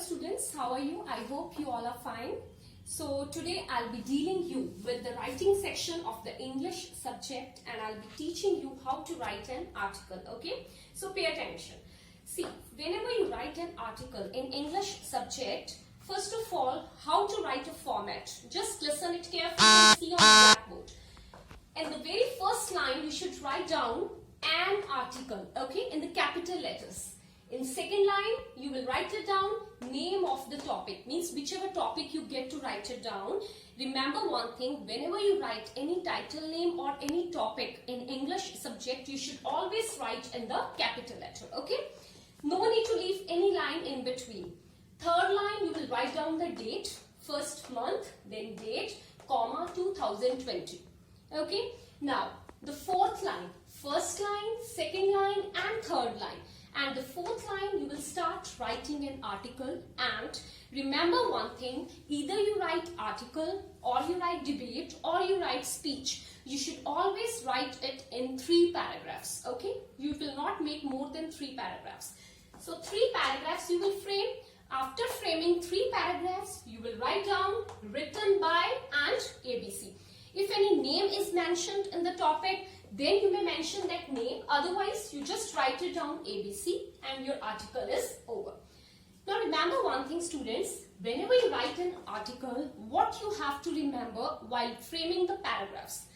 students, how are you? I hope you all are fine. So today I'll be dealing you with the writing section of the English subject, and I'll be teaching you how to write an article. Okay, so pay attention. See, whenever you write an article in English subject, first of all, how to write a format. Just listen it carefully and see on the blackboard. In the very first line, you should write down an article, okay, in the capital letters. In second line, you will write it down, name of the topic, means whichever topic you get to write it down. Remember one thing, whenever you write any title name or any topic in English subject, you should always write in the capital letter, okay? No need to leave any line in between. Third line, you will write down the date, first month, then date, comma, 2020, okay? Now, the fourth line, first line, second line and third line. And the fourth line, you will start writing an article, and remember one thing, either you write article or you write debate or you write speech. You should always write it in 3 paragraphs, okay? You will not make more than 3 paragraphs. So 3 paragraphs you will frame. After framing 3 paragraphs, you will write down written by and ABC. If any name is mentioned in the topic, then you may mention that name. Otherwise, you just write it down ABC and your article is over. Now remember one thing, students, whenever you write an article, what you have to remember while framing the paragraphs.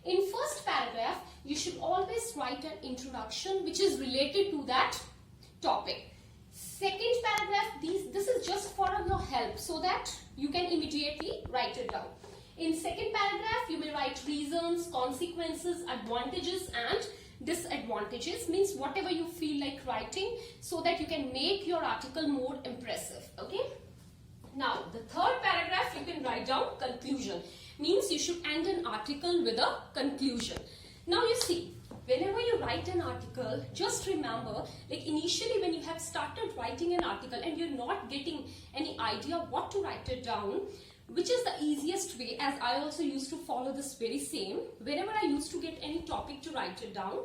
In first paragraph, you should always write an introduction which is related to that topic. Second paragraph, this is just for your help so that you can immediately write it down. In second paragraph, you will write reasons, consequences, advantages and disadvantages, means whatever you feel like writing so that you can make your article more impressive, okay? Now, the third paragraph, you can write down conclusion, means you should end an article with a conclusion. Now, you see, whenever you write an article, just remember, like initially when you have started writing an article and you're not getting any idea what to write it down, which is the easiest way, as I also used to follow this very same. Whenever I used to get any topic to write it down,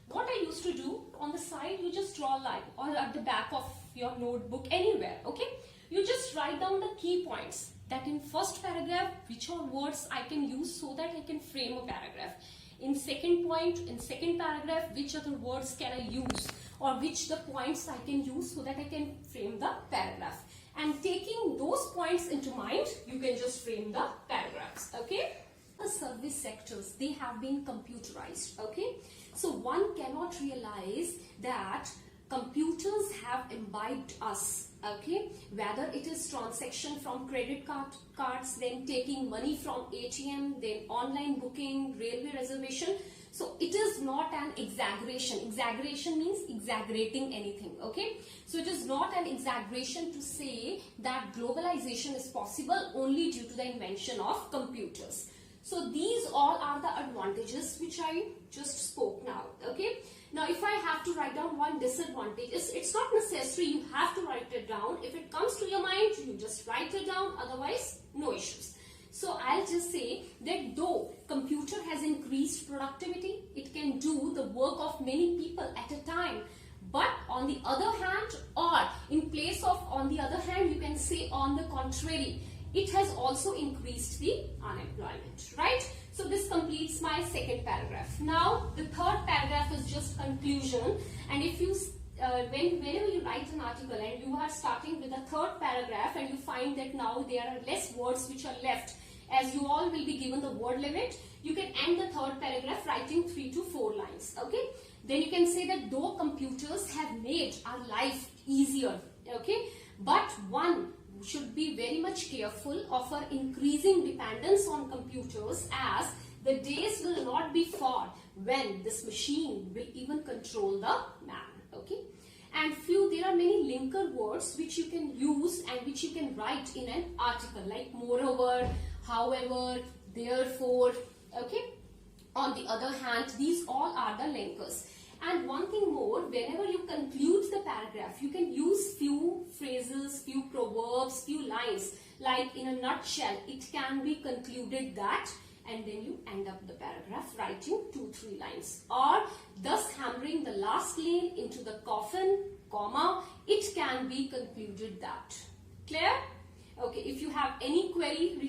what I used to do, on the side you just draw a line, or at the back of your notebook, anywhere, okay? You just write down the key points, that in first paragraph, which are words I can use so that I can frame a paragraph. In second paragraph, which other words can I use, or which the points I can use so that I can frame the paragraph. And taking those points into mind, you can just frame the paragraphs, okay? The service sectors, they have been computerized, okay? So one cannot realize that computers have imbibed us, okay? Whether it is transaction from credit cards, then taking money from ATM, then online booking, railway reservation. So it is not an exaggeration. Exaggeration means exaggerating anything, okay? So it is not an exaggeration to say that globalization is possible only due to the invention of computers. So these all are the advantages which I just spoke now, okay? Now if I have to write down one disadvantage, it's not necessary you have to write it down. If it comes to your mind, you just write it down, otherwise no issues. So I'll just say that though computer has increased productivity, it can do the work of many people at a time. But on the other hand, or in place of on the other hand, you can say on the contrary, it has also increased the unemployment, right? So this completes my second paragraph. Now the third paragraph is just conclusion, and if you whenever you write an article and you are starting with the third paragraph and you find that now there are less words which are left, as you all will be given the word limit, you can end the third paragraph writing 3 to 4 lines, okay? Then you can say that though computers have made our life easier, okay, but one should be very much careful of our increasing dependence on computers, as the days will not be far when this machine will even control the man, okay? And there are many linker words which you can use and which you can write in an article, like moreover, however, therefore, okay? On the other hand, these all are the linkers. And one thing more, whenever you conclude the paragraph, you can use few phrases, few proverbs, few lines, like in a nutshell, it can be concluded that, and then you end up the paragraph writing 2-3 lines. Or thus hammering the last nail into the coffin, comma, it can be concluded that. Clear? Okay, if you have any query